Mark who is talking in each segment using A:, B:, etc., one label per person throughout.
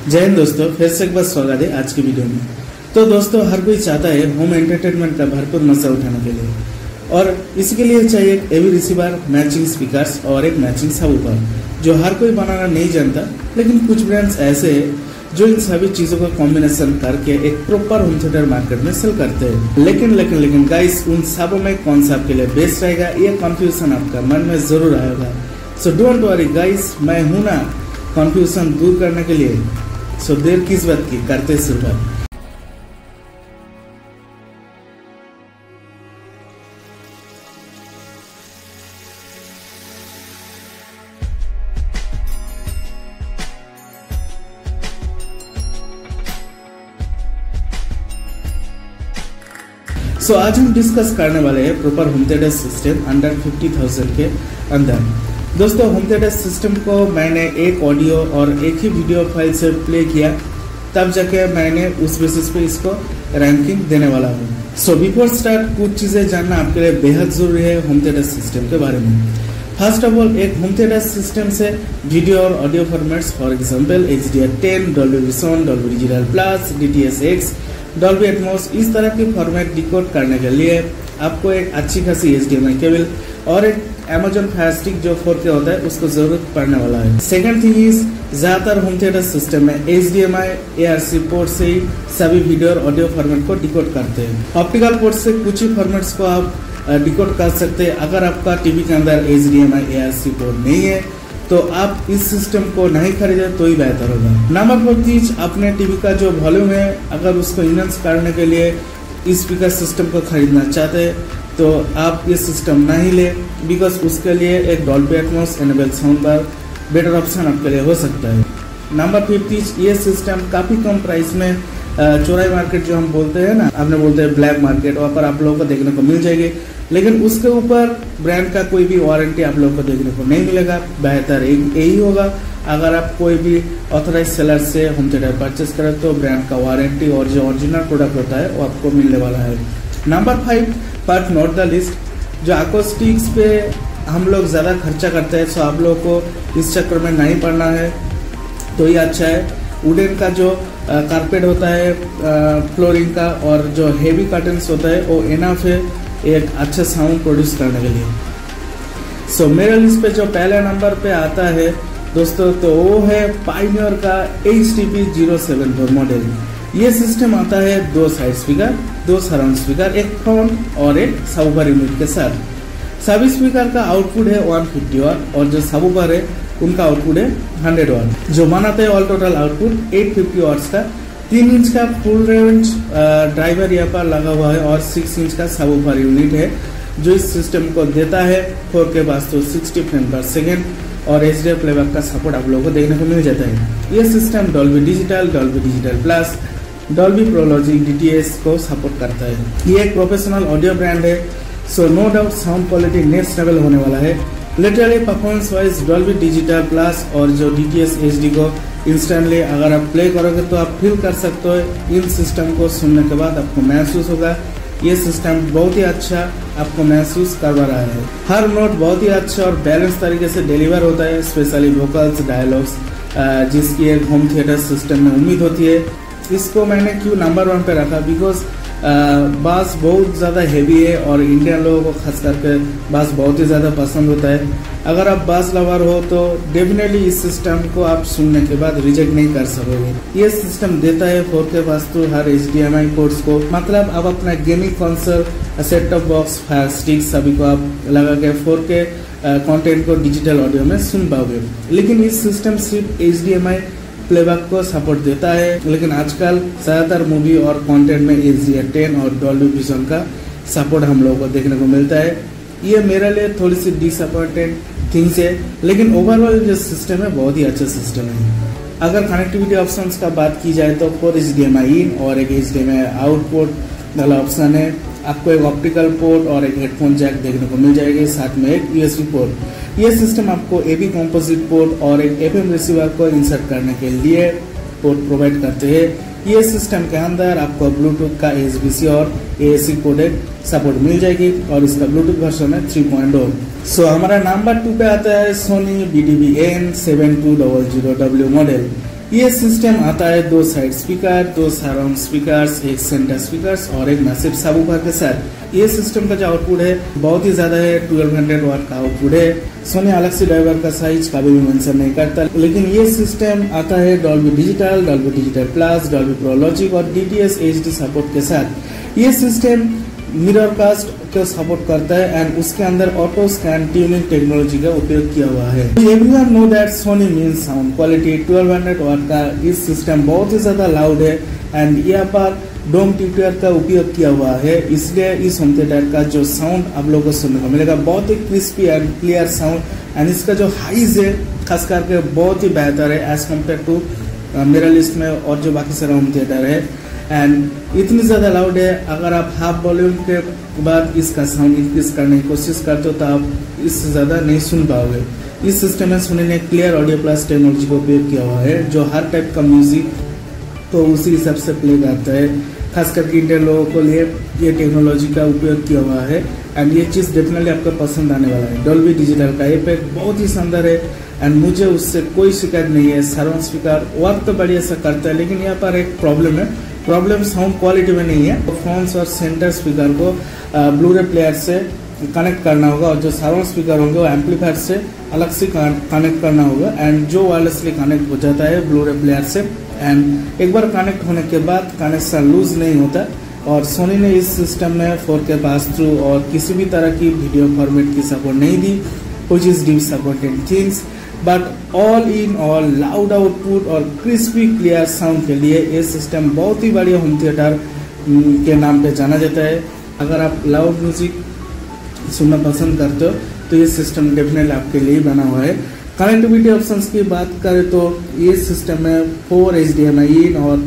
A: जय हिंद दोस्तों, फिर से एक बार स्वागत है आज की वीडियो में। तो दोस्तों, हर कोई चाहता है होम एंटरटेनमेंट का भरपूर मजा उठाने के लिए, और इसके लिए चाहिए एक एवी रिसीवर, मैचिंग स्पीकर्स और एक मैचिंग सबवूफर, जो हर कोई बनाना नहीं जानता। लेकिन कुछ ब्रांड्स ऐसे हैं जो इन सभी चीजों का कॉम्बिनेशन करके एक प्रॉपर होम थिएटर मार्केट में सेल करते हैं। लेकिन गाइस, उन सबों में कौन सा आपके लिए बेस्ट रहेगा, ये कंफ्यूजन आपका मन में जरूर आएगा। सो डोंट वरी गाइस, मैं हूं ना कंफ्यूजन दूर करने के लिए। सो देर किस बात की, करते शुरुआत। सो आज हम डिस्कस करने वाले हैं proper home theatre system under 50,000 के अंदर। दोस्तों, होम थिएटर सिस्टम को मैंने एक ऑडियो और एक ही वीडियो फाइल से प्ले किया, तब जाके मैंने उस बेसिस पे इसको रैंकिंग देने वाला हूँ। सो बिफोर स्टार्ट, कुछ चीज़ें जानना आपके लिए बेहद जरूरी है होम थिएटर सिस्टम के बारे में। फर्स्ट ऑफ ऑल, एक होम थिएटर सिस्टम से वीडियो और audio formats, for example HDR10, Dolby vision, Dolby digital plus, DTS:X, Dolby Atmos, इस तरह की फॉर्मेट डिकोड करने के लिए आपको एक अच्छी खासी HDMI केबल और एक Amazon Fire Stick जो 4K होता है उसको जरूरत पड़ने वाला है। सेकंड थिंग इज, ज्यादातर होम थिएटर सिस्टम में HDMI ARC पोर्ट से ही सभी वीडियो और ऑडियो फॉर्मेट को डिकोड करते हैं। ऑप्टिकल पोर्ट से कुछ ही फॉर्मेट्स को आप डिकोड कर सकते हैं। अगर आपका टीवी के अंदर HDMI ARC पोर्ट नहीं है तो आप इस सिस्टम को नहीं खरीदे तो ही बेहतर होगा। नंबर 4 चीज, अपने टीवी का जो वॉल्यूम है, अगर उसको इनहेंस करने के लिए इस स्पीकर सिस्टम को खरीदना चाहते हैं तो आप ये सिस्टम नहीं ले, बिकॉज उसके लिए एक Dolby Atmos enable sound bar better option आपके लिए हो सकता है। नंबर 5 चीज, ये सिस्टम काफी कम प्राइस में चौराई मार्केट जो हम बोलते हैं ना, आपने बोलते हैं ब्लैक मार्केट, वहाँ पर आप लोगों को देखने को मिल जाएगी। लेकिन उसके ऊपर ब्रांड का कोई भी वारंटी आप लोगों को देखने को नहीं मिलेगा। बेहतर यही होगा, अगर आप कोई भी ऑथराइज सेलर से होम थिएटर परचेस करें तो ब्रांड का वारंटी और जो ओरिजिनल प्रोडक्ट होता है वो आपको मिलने वाला है। Number 5, but not the list, जो अकोस्टिक्स पे हम लोग ज़्यादा खर्चा करते हैं, सो आप लोगों को इस चक्कर में नहीं पड़ना है तो ये अच्छा है। वुडन का जो कारपेट होता है फ्लोरिंग का, और जो हेवी कर्टन्स होता है, वो इनफ है एक अच्छा साउंड प्रोड्यूस करने के लिए। सो मेरे लिस्ट पे जो पहले नंबर पे आता है दोस्तों, तो वो है पायनियर का HTP074 मॉडल। ये सिस्टम आता है 2 साइड स्पीकर, 2 सराउंड स्पीकर, एक फ्रंट और एक सबवूफर यूनिट के साथ। सभी स्पीकर का आउटपुट है 150 वाट और जो सबवूफर है उनका आउटपुट है 100 वाट, जो बनाते हैं ऑल टोटल आउटपुट 850 वाट्स का। 3 इंच का फुल रेंज ड्राइवर यहाँ पर लगा हुआ है और 6 इंच का सबवूफर यूनिट है जो इस सिस्टम को देता है 4K वास्तु 60 फ्रेम पर सेकेंड और HDR प्लेबैक का सपोर्ट आप लोगों को देखने को मिल जाता है। ये system Dolby digital plus, Dolby pro logic DTS को सपोर्ट करता है। ये एक प्रोफेशनल ऑडियो ब्रांड है, so no doubt sound quality next level होने वाला है। Literally performance wise Dolby digital plus और जो DTS HD को इंस्टेंटली अगर आप प्ले करोगे तो आप फील कर सकते हो। इन सिस्टम को सुनने के बाद आपको महसूस होगा ये सिस्टम बहुत ही अच्छा आपको महसूस करवा रहा है। हर नोट बहुत ही अच्छा और बैलेंस तरीके से डिलीवर होता है, स्पेशली वोकल्स, डायलॉग्स, जिसकी एक होम थिएटर सिस्टम में उम्मीद होती है। इसको मैंने क्यों नंबर 1 पे रखा, बिकॉज बास बहुत ज़्यादा हेवी है और इंडियन लोगों को खास करके बास बहुत ही ज़्यादा पसंद होता है। अगर आप बास लवर हो तो डेफिनेटली इस सिस्टम को आप सुनने के बाद रिजेक्ट नहीं कर सकोगे। ये सिस्टम देता है 4K वास्तु हर HDMI पोर्ट्स को, मतलब आप अपना gaming console, set top box, fire stick सभी को आप लगा के 4K कंटेंट को डिजिटल ऑडियो में सुन पाओगे। लेकिन इस सिस्टम सिर्फ HDMI प्लेबैक को सपोर्ट देता है, लेकिन आजकल ज़्यादातर मूवी और कंटेंट में HDR10 और डॉल्बी विजन का सपोर्ट हम लोगों को देखने को मिलता है। ये मेरे लिए थोड़ी सी डिसअपॉइंटेड थिंग्स है, लेकिन ओवरऑल जो सिस्टम है बहुत ही अच्छा सिस्टम है। अगर कनेक्टिविटी ऑप्शंस का बात की जाए तो 4 HDMI इन और एक HDMI आउटपुट वाला ऑप्शन है। आपको एक ऑप्टिकल पोर्ट और एक हेडफोन जैक देखने को मिल जाएगी, साथ में एक USB पोर्ट। ये सिस्टम आपको AB कंपोजिट पोर्ट और एक FM रिसीवर को इंसर्ट करने के लिए पोर्ट प्रोवाइड करते हैं। ये सिस्टम के अंदर आपको ब्लूटूथ का USB-C और AAC कोडेड सपोर्ट मिल जाएगी और इसका ब्लूटूथ वर्जन है 3.0। सो हमारा नंबर 2 पे आता है सोनी BDB-N7200W मॉडल। ये सिस्टम आता है 2 साइड स्पीकर, 2 सराउंड स्पीकर्स, एक सेंटर स्पीकर्स और एक मैसिव सबवूफर के साथ। ये सिस्टम का जो आउटपुट है बहुत ही ज्यादा है, 1200 वाट का आउटपुट है। सोनी अलग से ड्राइवर का साइज कभी भी मेंशन नहीं करता, लेकिन ये सिस्टम आता है Dolby digital plus, Dolby pro logic और DTS HD सपोर्ट के साथ। ये सिस्टम मिरर कास्ट को सपोर्ट करता है एंड उसके अंदर ऑटो स्कैन ट्यूनिंग टेक्नोलॉजी का उपयोग किया हुआ है। Everyone know that Sony means sound quality 1200 watt का इस सिस्टम बहुत ही ज्यादा लाउड है एंड यहाँ पर डोम ट्यूटर का उपयोग किया हुआ है, इसलिए इस होम थिएटर का जो साउंड आप लोगों को सुनने को मिलेगा बहुत ही crispy and clear sound and इसका जो हाइज है खास करके बहुत ही बेहतर है एज कम्पेयर टू मेरा लिस्ट में और जो बाकी सारे होम थिएटर है एंड इतनी ज्यादा लाउड है। अगर आप हाफ वॉल्यूम के बाद इसका साउंड इंक्रीज करने की कोशिश करते हो तो आप इससे ज्यादा नहीं सुन पाओगे। इस सिस्टम में सोनी ने क्लियर ऑडियो प्लस टेक्नोलॉजी का उपयोग किया हुआ है जो हर टाइप का म्यूजिक तो उसी हिसाब से प्ले करता है। खास करके इंडियन लोगों को लिए ये टेक्नोलॉजी का उपयोग किया हुआ है एंड ये चीज़ डेफिनेटली आपको पसंद आने वाला है। डॉल्बी डिजिटल का इफेक्ट बहुत ही शानदार है एंड मुझे उससे कोई शिकायत नहीं है। सराउंड स्पीकर वर्क तो बढ़िया से करता है, लेकिन यहाँ पर एक प्रॉब्लम है, प्रॉब्लम साउंड क्वालिटी में नहीं है। फोन्स और सेंटर स्पीकर को ब्लूरे प्लेयर से कनेक्ट करना होगा और जो सराउंड स्पीकर होंगे वो एम्पलीफायर से अलग से कनेक्ट करना होगा एंड जो वायरलेसली कनेक्ट हो जाता है ब्लूरे प्लेयर से एंड एक बार कनेक्ट होने के बाद कनेक्शन लूज नहीं होता। और सोनी ने इस सिस्टम में 4K पास थ्रू और किसी भी तरह की वीडियो फॉर्मेट की सपोर्ट नहीं दी, which is deep supported things, but all in all loud output और क्रिस्पी क्लियर साउंड के लिए ये सिस्टम बहुत ही बढ़िया होम थिएटर के नाम पे जाना जाता है। अगर आप लाउड म्यूजिक सुनना पसंद करते हो तो ये सिस्टम डेफिनेटली आपके लिए बना हुआ है। कनेक्टिविटी ऑप्शंस की बात करें तो ये सिस्टम में 4 HDMI इन और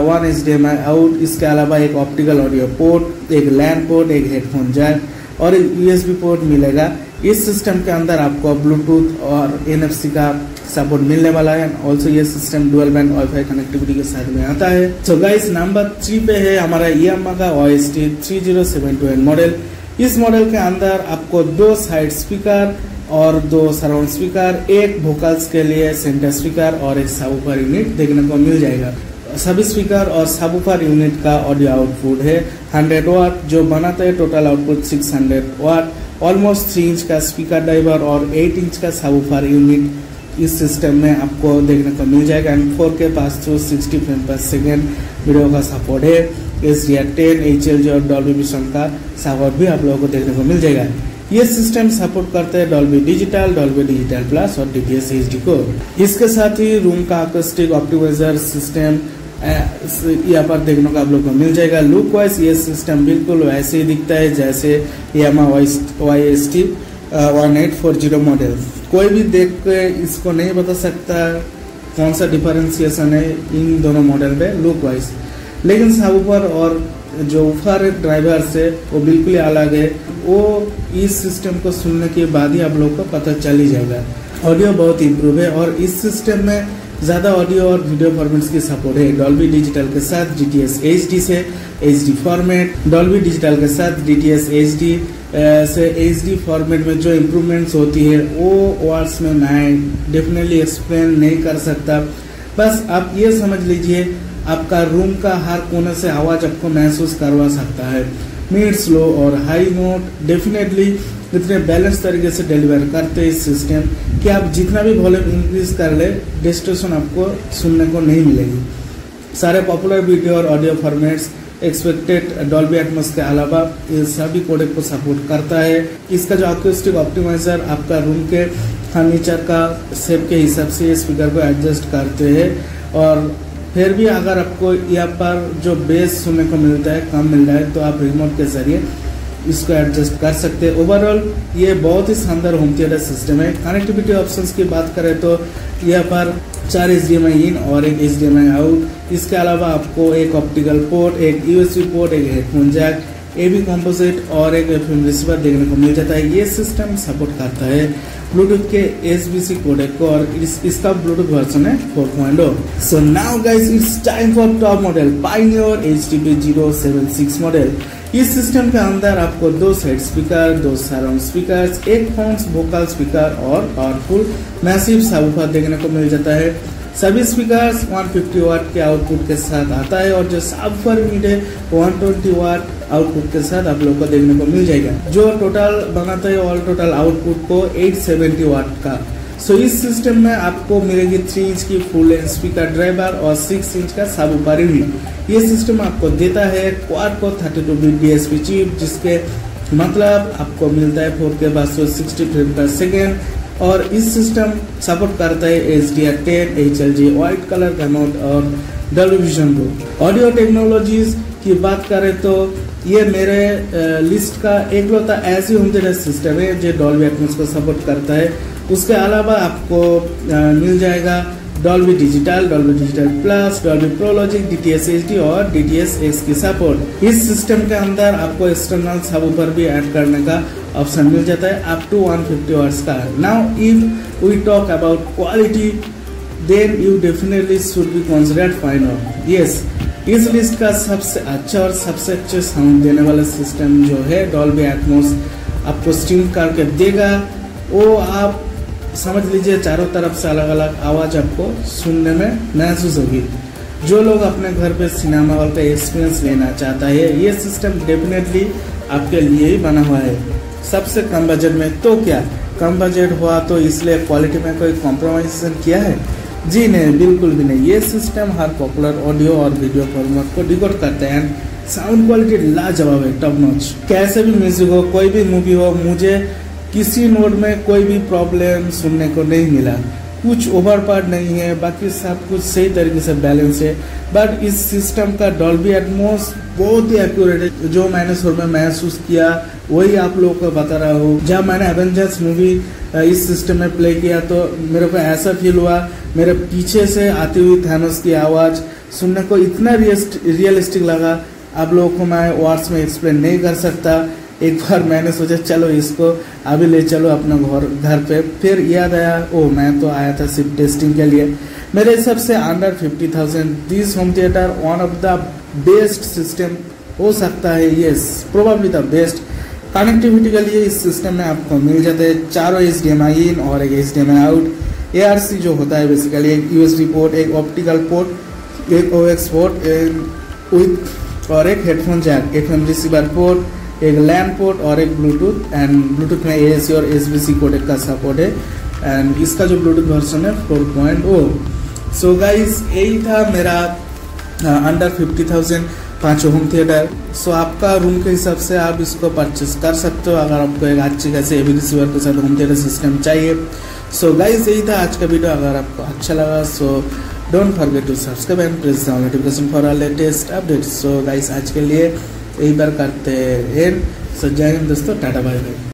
A: 1 HDMI आउट, इसके अलावा एक ऑप्टिकल ऑडियो पोर्ट, एक लैन पोर्ट, एक हेडफोन जैक और एक USB पोर्ट मिलेगा। इस सिस्टम के अंदर आपको ब्लूटूथ और NFC का सपोर्ट मिलने वाला है। ऑल्सो ये system dual band wifi connectivity के साथ में आता है। सो गाइस नंबर 3 पे है हमारा यामाहा का OST 3072N मॉडल। इस मॉडल के अंदर आपको 2 साइड स्पीकर और 2 सराउंड स्पीकर, एक वोकल्स के लिए सेंटर स्पीकर और एक सबवूफर यूनिट देखने को मिल जाएगा। सभी स्पीकर और सबवूफर यूनिट का ऑडियो आउटपुट है 100 वाट जो बनाता है टोटल आउटपुट 600 वाट। ऑलमोस्ट 3 इंच का स्पीकर ड्राइवर और 8 इंच का सबवूफर यूनिट इस सिस्टम में आपको देखने को मिल जाएगा and 4K pass through 60 frame per second video का सपोर्ट है। HDR10 HLG और डॉल्बी विजन का सपोर्ट भी आप लोगों को देखने को मिल जाएगा। ये सिस्टम सपोर्ट करते हैं डॉल्बी डिजिटल प्लस और DTS HD को। इसके साथ ही रूम का अकॉस्टिक ऑप्टिमाइजर सिस्टम यहाँ पर देखने को आप लोग को मिल जाएगा। लुक वाइज ये सिस्टम बिल्कुल वैसे ही दिखता है जैसे यामाहा YST 1840 मॉडल। कोई भी देख के इसको नहीं बता सकता कौन सा डिफरेंशिएशन है इन दोनों मॉडल में लुक वाइज, लेकिन सबवूफर और जो ऊपर ड्राइवर से वो बिल्कुल अलग है। वो इस सिस्टम को सुनने के बाद ही आप लोग को पता चल ही जाएगा। ऑडियो बहुत इम्प्रूव है और इस सिस्टम में ज़्यादा ऑडियो और वीडियो फॉर्मेट्स की सपोर्ट है। डॉल्बी डिजिटल के साथ DTS HD से HD फॉर्मेट, डॉल्बी डिजिटल के साथ DTS HD से HD फॉर्मेट में जो इम्प्रूवमेंट्स होती है वो वर्ड्स में मैं डेफिनेटली एक्सप्लेन नहीं कर सकता। बस आप ये समझ लीजिए आपका रूम का हर कोने से आवाज़ आपको महसूस करवा सकता है। मिड, स्लो और हाई नोट डेफिनेटली इतने बैलेंस तरीके से डिलीवर करते हैं इस सिस्टम कि आप जितना भी वॉल्यूम इंक्रीज कर ले डिस्टॉर्शन आपको सुनने को नहीं मिलेगी। सारे पॉपुलर वीडियो और audio formats expected Dolby Atmos के अलावा ये सभी कोडेक को सपोर्ट करता है। इसका जो अकॉस्टिक ऑप्टिमाइजर आपका रूम के फर्नीचर का शेप के हिसाब से स्पीकर को एडजस्ट करते हैं और फिर भी अगर आपको यहाँ पर जो बेस सुनने को मिलता है कम मिल रहा है तो आप रिमोट के जरिए इसको एडजस्ट कर सकते हैं। ओवरऑल ये बहुत ही शानदार होम थिएटर सिस्टम है। कनेक्टिविटी ऑप्शंस की बात करें तो यहाँ पर 4 HDMI इन और एक HDMI आउट, इसके अलावा आपको एक ऑप्टिकल पोर्ट, एक USB पोर्ट, एक हेडफोन जैक, AB कंपोजिट और एक FM रिसीवर देखने को मिल जाता है। ये सिस्टम सपोर्ट करता है ब्लूटूथ के SBC कोडेक को और इसका ब्लूटूथ वर्जन है 4.0। So now guys it's time for top model pioneer HTP 076 model. इस सिस्टम के अंदर आपको 2 साइड स्पीकर, 2 सराउंड स्पीकर, एक फ्रंट वोकल स्पीकर और पावरफुल मैसिव सबवूफर देखने को मिल जाता है। सभी स्पीकर्स 150 वाट के आउटपुट के साथ आता है और जो सबवूफर यूनिट है 120 वाट आउटपुट के साथ आप लोग को देखने को मिल जाएगा, जो टोटल बनाता है ऑल टोटल आउटपुट को 870 वाट का। सो इस सिस्टम में आपको मिलेगी 3 इंच की फुल लेंथ स्पीकर ड्राइवर और 6 इंच का सबवूफर यूनिट। ये सिस्टम आपको देता है क्वाड को 32 बिट DSP चिप, जिसके मतलब आपको मिलता है 4K 560 फ्रेम पर सेकेंड और इस सिस्टम सपोर्ट करता है HDR10, HLG वाइट कलर का मोड और डॉल्बी विजन को। ऑडियो टेक्नोलॉजीज की बात करें तो ये मेरे लिस्ट का एकलौता ऐसी होम थिएटर सिस्टम है जो डॉल्बी एटमॉस को सपोर्ट करता है। उसके अलावा आपको मिल जाएगा Dolby digital plus, Dolby pro logic, DTS HD और DTS X की सपोर्ट। इस सिस्टम के अंदर आपको एक्सटर्नल सबवूफर भी ऐड करने का ऑप्शन मिल जाता है अप टू 150 वाट्स का। Now if we talk about quality then you definitely should be considered final. Yes, इस लिस्ट का सबसे अच्छा और सबसे अच्छे साउंड देने वाला सिस्टम जो है डॉल्बी एटमॉस आपको स्ट्रीम करके देगा। वो आप समझ लीजिए चारों तरफ से अलग अलग आवाज आपको सुनने में महसूस होगी। जो लोग अपने घर पे सिनेमा हॉल का एक्सपीरियंस लेना चाहता है, ये सिस्टम डेफिनेटली आपके लिए ही बना हुआ है। सबसे कम बजट में, तो क्या कम बजट हुआ तो इसलिए क्वालिटी में कोई कॉम्प्रोमाइजेशन किया है? जी नहीं, बिल्कुल भी नहीं। ये सिस्टम हर पॉपुलर ऑडियो और वीडियो फॉर्मेट को डिकोड करते हैं। साउंड क्वालिटी लाजवाब है, टॉप नॉच। कैसे भी म्यूजिक हो, कोई भी मूवी हो, मुझे किसी नोड में कोई भी प्रॉब्लम सुनने को नहीं मिला। कुछ ओवर पार्ट नहीं है, बाकी सब कुछ सही तरीके से बैलेंस है। बट इस सिस्टम का डॉल्बी एटमॉस बहुत ही एक्यूरेट है। जो मैंने सुर में महसूस किया वही आप लोगों को बता रहा हूँ। जब मैंने एवेंजर्स मूवी इस सिस्टम में प्ले किया तो मेरे को ऐसा फील हुआ, मेरे पीछे से आती हुई थैनोस की आवाज सुनने को इतना रियलिस्टिक लगा, आप लोगों को मैं वर्ड्स में एक्सप्लेन नहीं कर सकता। एक बार मैंने सोचा चलो इसको अभी ले चलो अपना घर पे, फिर याद आया ओ मैं तो आया था सिर्फ टेस्टिंग के लिए। मेरे हिसाब से under 50,000 this home theatre one of the best system हो सकता है। Yes, probably the best. Connectivity के लिए इस सिस्टम में आपको मिल जाते हैं चारों HDMI इन और एक HDMI आउट। ARC जो होता है बेसिकली एक USB पोर्ट, एक ऑप्टिकल पोर्ट, एक OX पोर्ट विथ और एक हेडफोन जैक, एक FM रिसीवर पोर्ट, एक लैन पोर्ट और एक ब्लूटूथ। एंड ब्लूटूथ में AAC और SBC कोडेक का सपोर्ट है एंड इसका जो ब्लूटूथ वर्जन है 4.0। सो गाइस, यही था मेरा अंडर 50,000 पांचों होम थिएटर। सो आपका रूम के हिसाब से आप इसको परचेस कर सकते हो अगर आपको एक अच्छी खासी हेवी रिसीवर के साथ होम थिएटर सिस्टम चाहिए। सो गाइस, यही था आज का वीडियो। अगर आपको अच्छा लगा so don't forget to subscribe and press the notification for our latest updates. So guys, आज के लिए यही बार करते हैं। सो जय हिंद दोस्तों, टाटा बाय बाय।